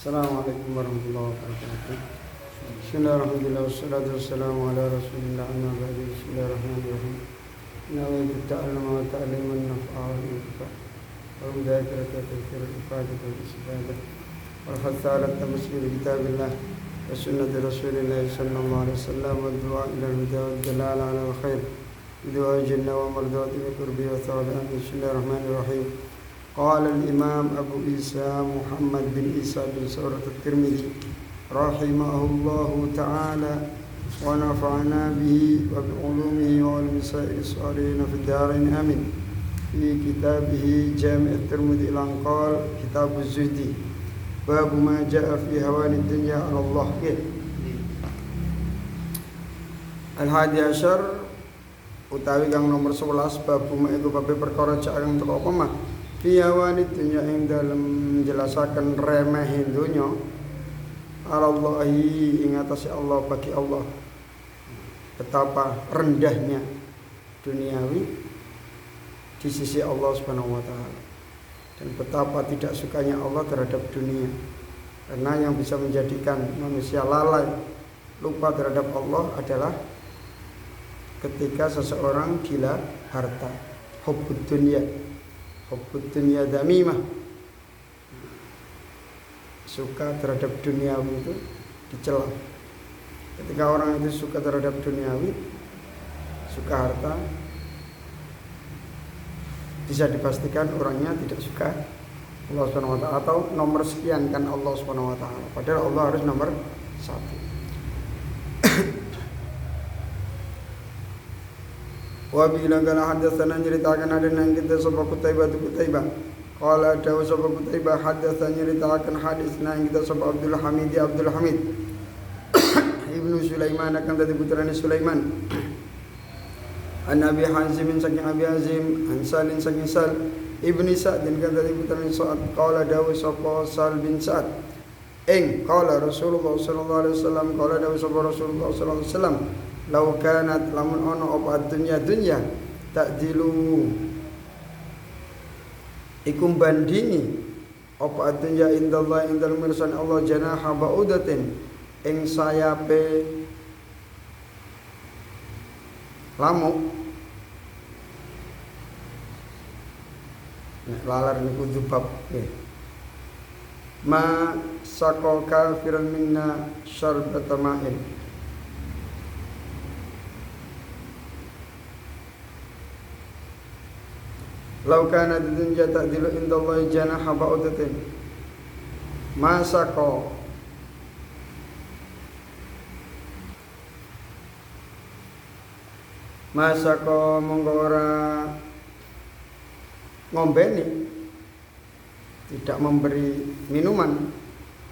Assalamualaikum warahmatullahi wabarakatuh. Bismillahirrahmanirrahim. Wassalatu wassalamu ala rasulillah amma ba'du. Bismillahirrahmanirrahim. Nawaitu ta'allama wa ta'liman naf'a wal intifa' wa mudzakarata tadhkira al-ifadah wal istifadah wal hatta ala tamassuki bi kitabillah wa sunnati rasulillah sallallahu alaihi wasallam wa du'a ila al-huda wal dalal ala al-khair du'a jannah wa mardati wa qurbi wa thawaban. Bismillahirrahmanirrahim. قال الإمام أبو عيسى محمد بن عيسى بن سورة الترمذي رحمه الله تعالى ونفعنا به وبعلومه وعلم سائر الصالحين في الدارين آمين. في كتابه جامع الترمذي الأنقال كتاب الزهد باب ما جاء في هوان الدنيا على الله. Al-Hadi Asyar utawi kang nomor 11 bab iku bab perkara cak kang teko apa mah Fiyawani dunya ing dalem menjelasaken remeh dunya Allahi ing atase Allah bagi Allah. Betapa rendahnya duniawi di sisi Allah Subhanahu wa taala. Dan betapa tidak sukanya Allah terhadap dunia. Karena yang bisa menjadikan manusia lalai lupa terhadap Allah adalah ketika seseorang gila harta, hubbud dunya. Hubbud dunya damimah, suka terhadap duniawi itu dicela. Ketika orang itu suka terhadap duniawi, suka harta, bisa dipastikan orangnya tidak suka Allah Subhanahu wa taala atau nomor sekian kan Allah Subhanahu wa taala. Padahal Allah harus nomor 1. Wa bilang kana hadatsana nyeritakan ada nang kita sapa Qutaibah qala dawu sapa Qutaibah hadatsana nyeritakan hadis nang kita sapa Abdul Hamid Ibnu Sulaiman akan tadi putrane Sulaiman an Abi Hazim saking Abi Hazim an Salin saking Sal Ibnu Sa'd kan tadi putrane Sa'd qala dawu sapa Sal bin Sa'd qala Rasulullah sallallahu alaihi wasallam qala dawu sapa Rasulullah sallallahu alaihi wasallam lau kanat lamun ono apa dunya takdilu ikum bandingi apa dunya indallah indal mirsan Allah janaha ba'udatin ing sayape lamuk lalar niku dzubab ma saqal kafiran minna syarbata ma'in. Lau kana dunya ta'dilu indallahi janaha ba'udatin masako monggo ora ngombeni tidak memberi minuman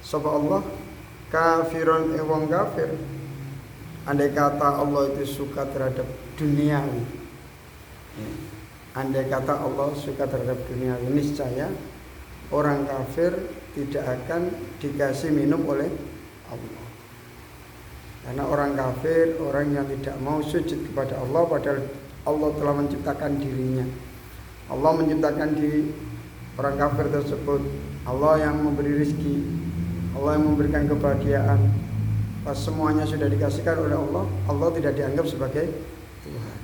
sapa Allah kafiron wong kafir. Andai kata Allah itu suka terhadap duniawi, andai kata Allah suka terhadap dunia, niscaya orang kafir tidak akan dikasih minum oleh Allah. Karena orang kafir, orang yang tidak mau sujud kepada Allah, padahal Allah telah menciptakan dirinya. Allah menciptakan diri orang kafir tersebut. Allah yang memberi rezeki, Allah yang memberikan kebahagiaan. Pas semuanya sudah dikasihkan oleh Allah, Allah tidak dianggap sebagai Tuhan.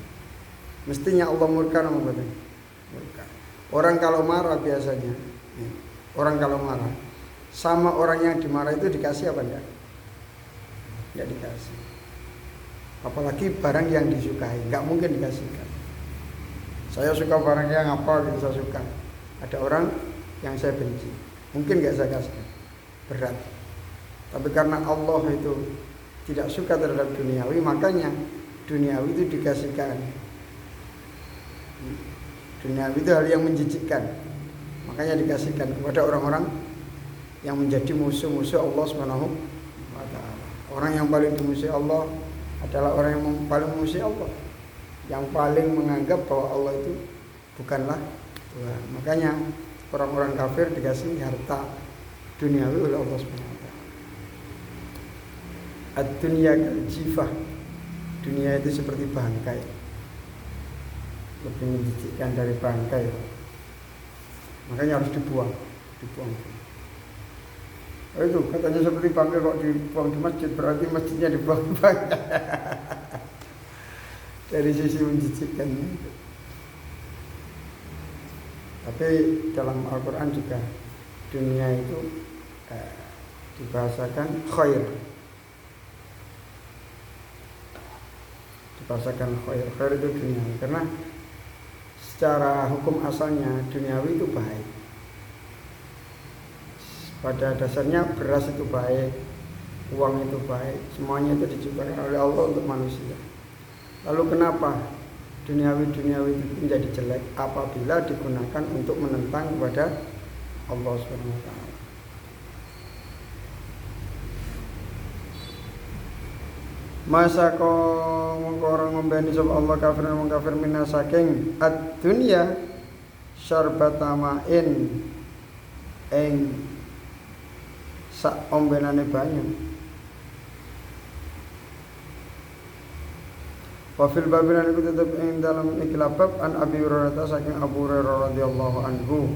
Mestinya Allah murka nama betul. Murka. Orang kalau marah biasanya, orang kalau marah sama orang yang dimarah itu dikasih apa enggak? Enggak dikasih. Apalagi barang yang disukai, enggak mungkin dikasihkan. Saya suka barang yang apa gitu saya suka. Ada orang yang saya benci, mungkin enggak saya kasihkan. Berat. Tapi karena Allah itu tidak suka terhadap duniawi, makanya duniawi itu dikasihkan. Dunia itu hal yang menjijikkan, makanya dikasihkan kepada orang-orang yang menjadi musuh-musuh Allah Subhanahu wa taala. Orang yang paling dimusuhi Allah adalah orang yang paling memusuhi Allah, yang paling menganggap bahwa Allah itu bukanlah Tuhan. Makanya orang-orang kafir dikasih harta duniawi oleh Allah Subhanahu wa taala. Ad-dunya kal-jifah. Dunia itu seperti bangkai, lebih menjijikkan dari bangkai. Makanya harus dibuang. Itu katanya seperti bangkai kok dibuang di masjid, berarti masjidnya dibuang di bangkai. Dari sisi menjijikkannya. Tapi dalam Al-Quran juga dunia itu dibahasakan khair. Dibahasakan khair. Khair itu dunia. Karena secara hukum asalnya duniawi itu baik. Pada dasarnya beras itu baik, uang itu baik, semuanya itu diciptakan oleh Allah untuk manusia. Lalu kenapa duniawi itu menjadi jelek apabila digunakan untuk menentang kepada Allah Subhanahu wa taala. Masa kau orang membeni sapa Allah kafir minna saking ad-dunya syarbatamain ing sak ombenane banyu. Wa fil babilan iku tetep ing dalam ikilah bab an Abi Hurairah saking Abu Hurairah radhiyallahu anhu.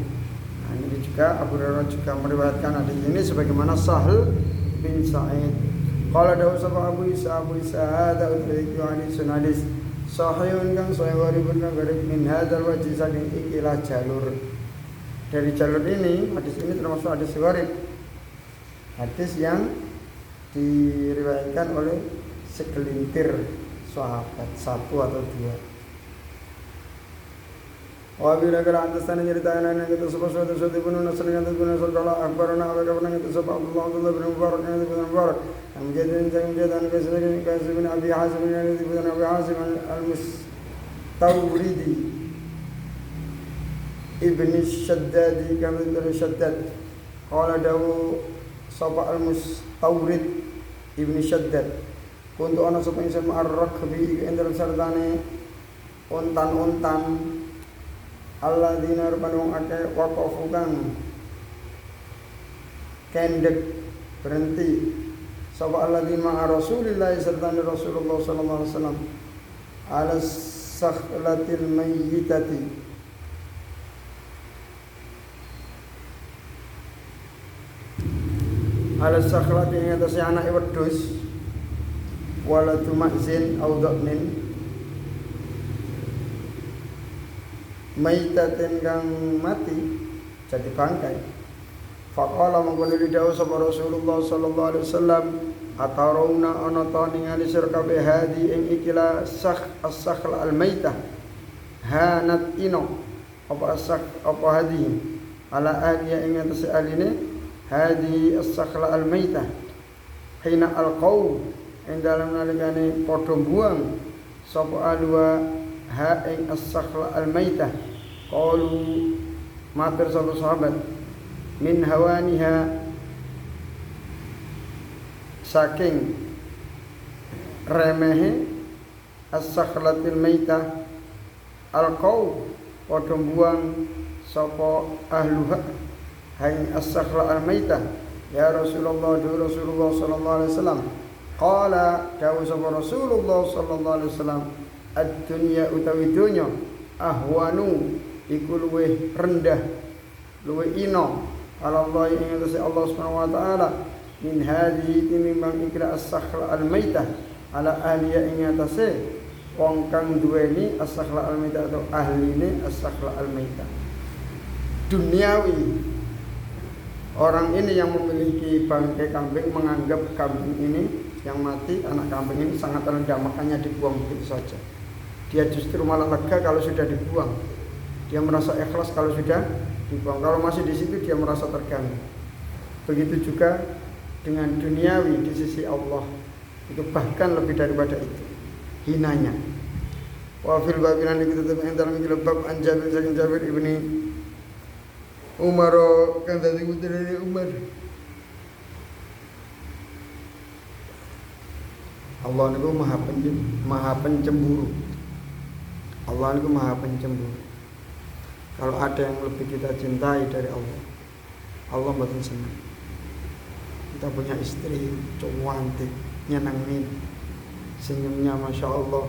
Nah, ini juga Abu Hurairah juga meriwayatkan hadis ini sebagaimana Sahal bin Sa'id. Qala dawu sapa Abu Isa hada utriki hadis sahihun kang sahih waribun kang garib min hadzal wajhi saking ikilah jalur. Dari jalur ini hadis ini termasuk hadis warib. Hadis yang diriwayatkan oleh segelintir sahabat, satu atau dua. Wa bila kala antasana nyeritain yang kita sesuatu pun nasr yang itu nasr kalau akbarana wa kabarana itu sebab Abdullah bin Mubarak yang itu bin Mubarak yang menjadi kasih bin Abi Hazim yang itu bin Abi Hazim al-Mustawridi ibni Shaddadi kami dari Shaddad qala dawu sapa al-Mustawrid ibni Shaddad untuk ana sapa insan ar-rakbi endal sardane untan-untan alladzina rupane wong akeh waqafu kang kendek berhenti sapa alladzina ma'a Rasulillah sardane Rasulullah sallallahu alaihi wasallam ala sakhlatil mayyitati ala sakhlati ing atase anake wedhus waladu ma'zin au dhaqnin maitatin kang mati jadi bangkai. Faqala mangkon dawuh sapa Rasulullah sallallahu alaihi wasallam atarawna ana ta ningali sira kabeh hadi ing ikilah as-sakhl al-maitah hanat ino apa apa hadi ala ahliya ing atase aline hadi as-sakhl al-maitah hina al-qaw ing dalam nalikane padha buang sapa alwa ha ing as-sakhl al-maitah qalu matur sapa sahabat min hawaniha saking remehe as-sakhlatil maitah al-qaw padha buang sapa ahluha ha ing as-sakhl al-maitah ya Rasulullah sallallahu alaihi wasallam qala dawu sapa Rasulullah sallallahu alaihi wasallam ad-dunya utawi dunya ahwanu iku luwih rendah luwih ino ala Allah ing atase Allah Subhanahu wa taala min hadhihi tinimbang ikra as-sakhl al-maitah ala ahliya ing atase wong kang duweni as-sakhl al-maitah atau ahline as-sakhl al-maitah duniawi. Orang ini yang memiliki bangkai kambing menganggap kambing ini yang mati, anak kambing ini sangat rendah, makanya dibuang begitu saja. Dia justru malah lega kalau sudah dibuang. Dia merasa ikhlas kalau sudah dibuang. Kalau masih di situ dia merasa terganggu. Begitu juga dengan duniawi di sisi Allah. Itu bahkan lebih daripada itu. Hinanya. Wa fil babinan kita tetap dalam bab an Jabir ibni Umar kan dari putri Umar. Allah niku maha pencemburu. Allah niku maha pencemburu. Kalau ada yang lebih kita cintai dari Allah, Allah mboten senang. Kita punya istri cantik, nyenengin, senyumnya masya Allah,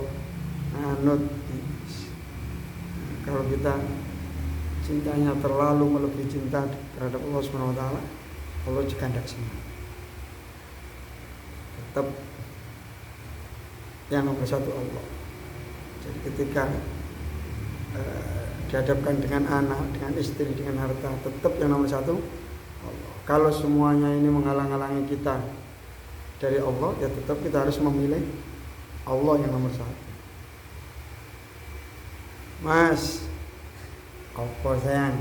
anut. Kalau kita cintanya terlalu melebihi cinta terhadap Allah Subhanahu wa taala, Allah juga tidak senang. Tetap yang nomor satu Allah. Jadi ketika dihadapkan dengan anak, dengan istri, dengan harta, tetap yang nomor satu Allah. Kalau semuanya ini menghalang-halangi kita dari Allah, ya tetap kita harus memilih Allah yang nomor satu. Mas, apa sayang?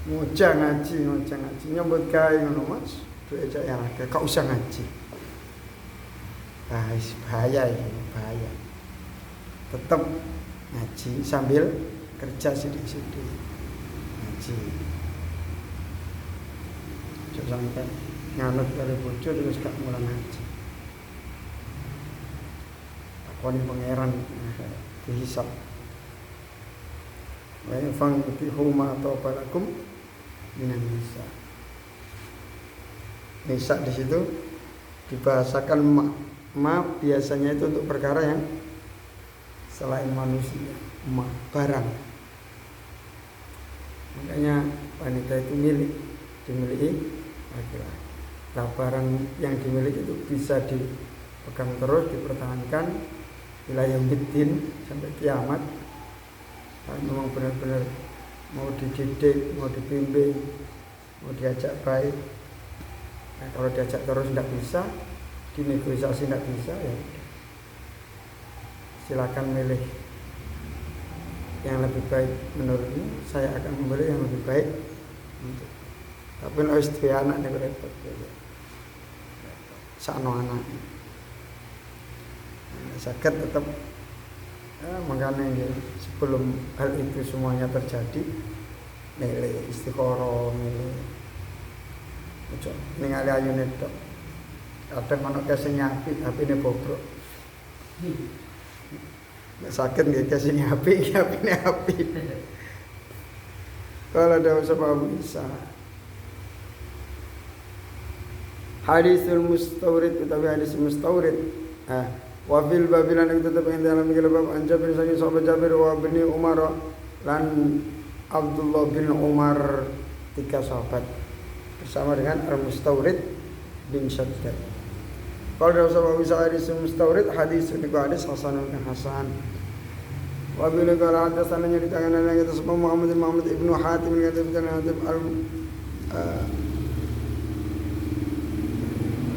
Ngojak ngaji, nyambut gawe ngono Mas. Duwe aja yang akeh, gak usah ngaji. Bahaya ini, bahaya. Tetap ngaji sambil kerja sidik-sidik. Ngaji. Jangan sampai nganut kali bojo terus gak mulai ngaji. Takoni pangeran dihisab. Wa yanfa'u ma tawbalakum minan nisa. Nisa di situ dibahasakan ma biasanya itu untuk perkara yang selain manusia, barang. Makanya wanita itu dimiliki laki-laki. Nah, barang yang dimiliki itu bisa dipegang terus, dipertahankan wilayah yaumid sampai kiamat. Kalau memang benar-benar mau dididik, mau dibimbing, mau diajak baik. Nah, kalau diajak terus tidak bisa, dinegosiasi tidak bisa, ya silakan milih yang lebih baik menurutmu. Saya akan memilih yang lebih baik untuk. Tapi harus dua anak yang repot, sakno anak. Sakit tetap. Makanya sebelum hal itu semuanya terjadi, milih istiqoroh, milih ningali ayune tok. Kadang ono kesing apik, apine bobrok. Nek sakit nggih kesing apik, apine apik. Kalau ada sebab bisa. Hadisul mustawrid utawi hadis mustawrid. Wafil babilan yang tetap yang dalam bab Jabir saking sahabat Jabir wa bin Umar lan Abdullah bin Umar, 3 sahabat bersama dengan Al-Mustawrid bin Shaddad. Kalau dalam sahabat bisa hadis Mustawrid, hadis ini hadis Hasanun Hasan. Wa bin qala hadatsana di tangan yang kita sebut Muhammad ibnu Hatim yang kita Hatim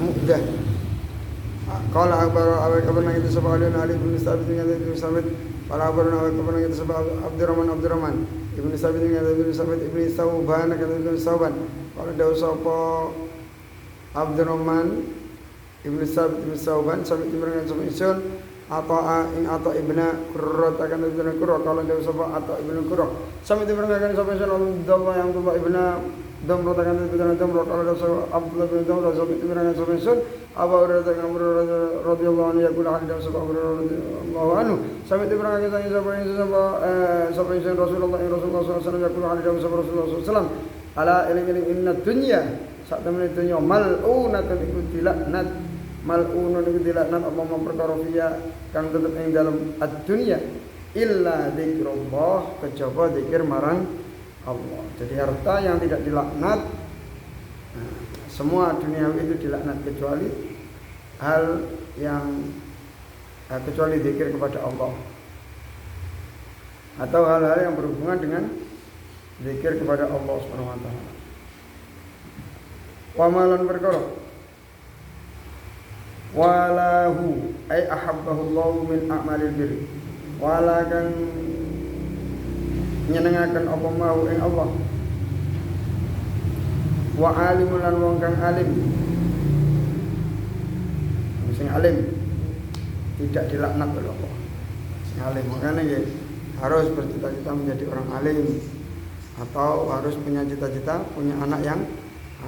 Mu'dah. Qala awal kabar nang itu sebab Ali bin Sabit dengan Ibnu Sabit. Qala awal kabar nang itu sebab Abdurrahman Ibnu Sabit dengan Ibnu Sabit Ibnu Sauban dengan Ibnu Sauban. Qala dawu sapa Abdurrahman Ibnu Sabit Ibnu Sauban Sabit dengan Sabit Isun atau Ibnu Qurrah akan Ibnu Qurrah. Qala dawu sapa atau Ibnu Qurrah Sabit dengan Sabit Isun Allah yang Ibnu Damrah akan Ibnu Damrah. Qala dawu Abdullah bin Damrah Sabit dengan Sabit Isun Abu Hurairah radhiyallahu anhu yaqul hadis Abu Hurairah radhiyallahu anhu sampai diberikan kisah sampai Rasulullah SAW yaqul hadis Rasulullah SAW ala iling inna dunya sak temen dunya mal'unatun iku dilaknat mal'unun iku dilaknat apa perkara fiya kang tetep ing dalam ad-dunya illa dzikrullah kejaba zikir marang Allah. Jadi harta yang tidak dilaknat, semua dunia itu dilaknat kecuali hal yang kecuali zikir kepada Allah atau hal-hal yang berhubungan dengan zikir kepada Allah Subhanahu wa taala. Wa malan perkara walahu ay ahabbahu Allah min a'malil birri wala kang nyenengaken apa mau ing Allah wa alimun lan wong kang alim. Sing alim tidak dilaknat oleh Allah. Sing alim makanya ya harus bercita-cita menjadi orang alim atau harus punya cita-cita punya anak yang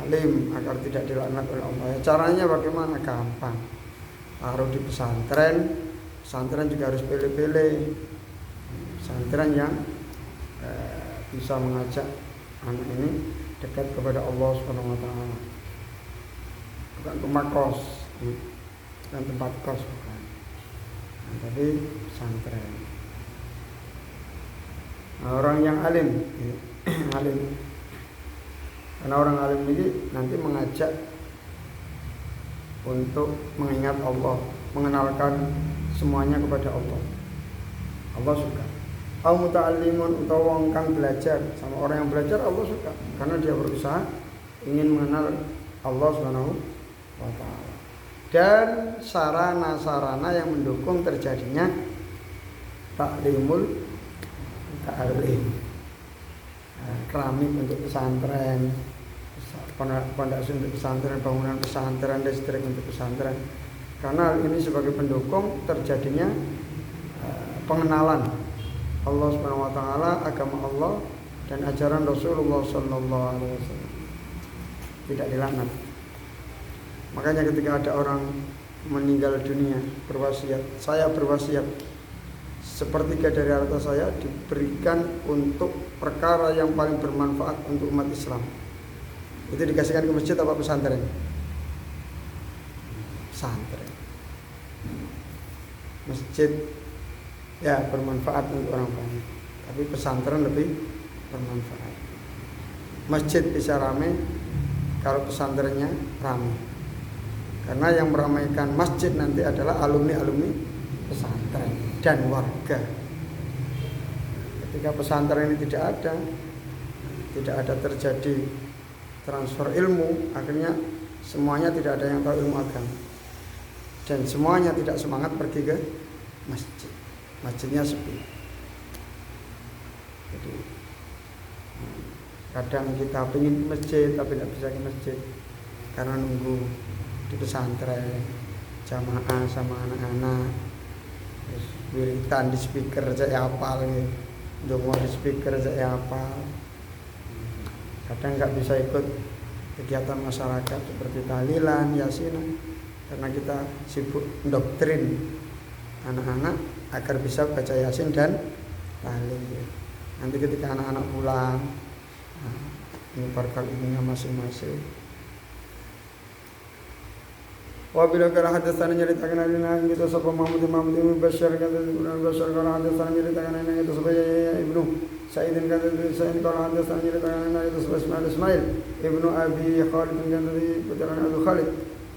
alim agar tidak dilaknat oleh Allah. Ya, caranya bagaimana? Gampang. Taruh di pesantren. Pesantren juga harus pilih-pilih. Pesantren yang bisa mengajak anak ini dekat kepada Allah Subhanahu wa taala. Bukan rumah kos, bukan tempat kos bukan. Tapi pesantren. Nah, orang yang alim, alim Karena orang alim ini nanti mengajak untuk mengingat Allah, mengenalkan semuanya kepada Allah. Allah suka. Au muta'allimun utawa wong kang belajar, sama orang yang belajar Allah suka karena dia berusaha ingin mengenal Allah Subhanahu wa taala. Dan sarana-sarana yang mendukung terjadinya ta'lim, keramik untuk pesantren, pondasi untuk pesantren, bangunan pesantren, listrik untuk pesantren. Karena ini sebagai pendukung terjadinya pengenalan Allah Subhanahu wa taala, agama Allah dan ajaran Rasulullah sallallahu alaihi wasallam. Tidak dilaknat. Makanya ketika ada orang meninggal dunia berwasiat, saya berwasiat sepertiga dari harta saya diberikan untuk perkara yang paling bermanfaat untuk umat Islam. Itu dikasihkan ke masjid apa pesantren? Pesantren. Masjid ya bermanfaat untuk orang banyak, tapi pesantren lebih bermanfaat. Masjid bisa ramai kalau pesantrennya ramai, karena yang meramaikan masjid nanti adalah alumni-alumni pesantren dan warga. Ketika pesantren ini tidak ada terjadi transfer ilmu, akhirnya semuanya tidak ada yang tahu ilmu agama dan semuanya tidak semangat pergi ke masjid. Masjidnya sepi. Jadi kadang kita ingin ke masjid tapi tidak bisa ke masjid karena nunggu di pesantren jamaah sama anak-anak, terus wiritan di speaker saya hafal gitu, dongo di speaker saya hafal. Kadang nggak bisa ikut kegiatan masyarakat seperti tahlilan, yasinan karena kita sibuk doktrin anak-anak agar bisa baca yasin dan tahlil. Nanti ketika anak-anak pulang, menyebarkan ilmunya masing-masing. Wabila kala hadatsana nyaritakeun alina kita sapa Mahmud bin Bashar kata Ibnu Bashar kala hadatsana nyaritakeun alina kita sapa Ibnu Sa'id kata Sa'id kala hadatsana nyaritakeun alina kita sapa Ismail Ibnu Abi Khalid kata putra Abu Khalid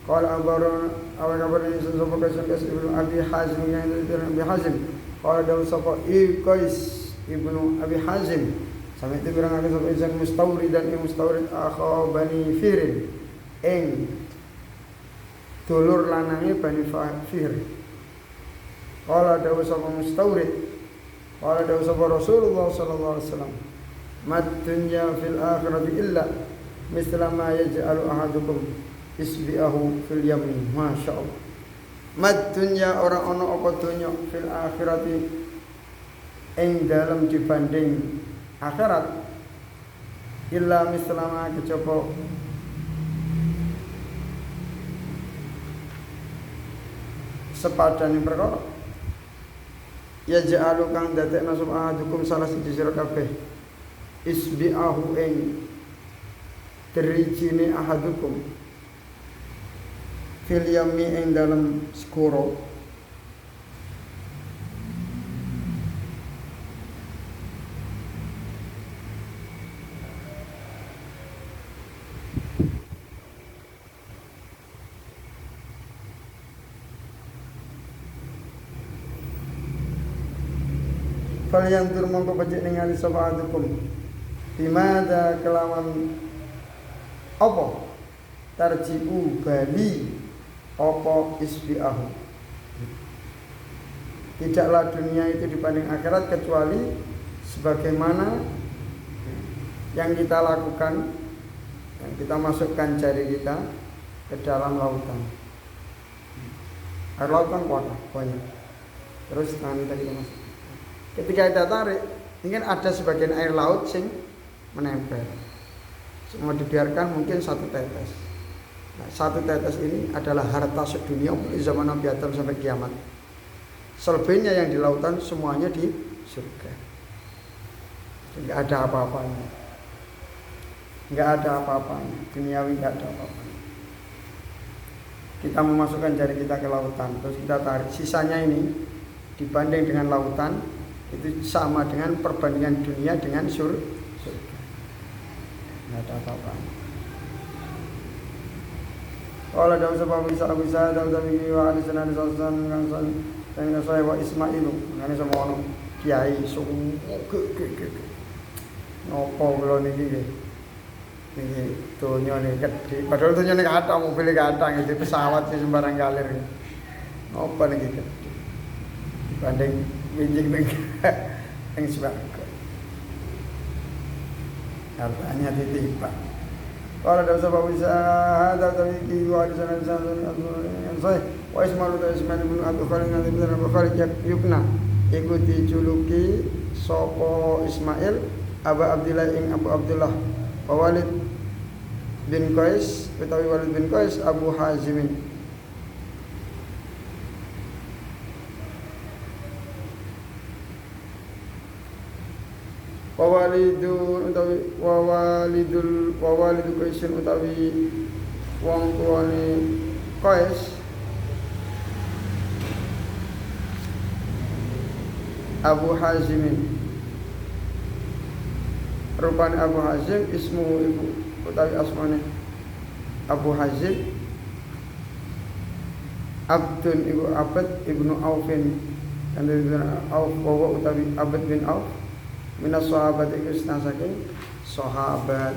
qala abarana awal kabar ini sapa Qais Ibnu Abi Hazim kata Abi Hazim qala dawu sapa Qais Ibnu Abi Hazim sampai itu birang akeh sapa Izan Mustawrid dan Mustawrid akha Bani Firin ing dulur lanange Bani Fir. Qala dawu sapa Mustawrid qala dawu sapa Rasulullah sallallahu alaihi wasallam mad dunya fil akhirati illa misla ma yaj'alu ahadukum isbi'ahu fil yamin. Masyaallah. Mad dunya ora ana apa donya fil akhirati ing dalam dibanding akhirat illa misla ma kejaba sepadan perkara ya ja'alu kang dadekna sapa ahadukum salah siji sira kabeh isbi'ahu ing derijine ahadukum fil yami ing dalam skuro falyantur mongko becik ningali sapa ahadukum bimada kelawan apa tarji'u bali apa isbi'ahu. Tidaklah dunia itu dibanding akhirat kecuali sebagaimana yang kita lakukan, yang kita masukkan jari kita ke dalam lautan. Air lautan kuat banyak. Terus tangan kita masuk. Ketika kita tarik, ini kan ada sebagian air laut sing menempel. Semua dibiarkan mungkin satu tetes. Nah, satu tetes ini adalah harta sedunia mulai zaman Nabi Adam sampai kiamat. Selebihnya yang di lautan semuanya di surga. Tidak ada apa-apanya. Enggak ada apa-apanya. Duniawi enggak ada apa-apanya. Kita memasukkan jari kita ke lautan, terus kita tarik. Sisanya ini dibanding dengan lautan itu sama dengan perbandingan dunia dengan surga. Enggak ada apa-apanya. Qala dawu sebab bisa dawu tabi wa hadisan hadisan kang saya wa Ismailu ngene semono kiai sung nopo kula niki nggih niki donya niki gedhe padahal donya niki kathah mobil kathah iki pesawat sing sembarang galer nopo niki gedhe dibanding winjing ning swarga hartanya titipan. Kalau ada sebab bisa ada tapi kiwa di sana yang saya wa Ismail bin Abdul Khalid nanti bin Abdul Khalid yukna ikuti juluki sopo Ismail Aba Abdillah ing Abu Abdullah wa Walid bin Qais utawi Walid bin Qais Abu Hazim. Wawalidu Qaisin utawi wong tuane Qais Abu Hazim rupane Abu Hazim ismu ibu utawi asmane Abu Hazim Abdun ibu Abad ibnu Aufin kan dari Auf utawi Abad bin Auf minas sahabat iku saking sahabat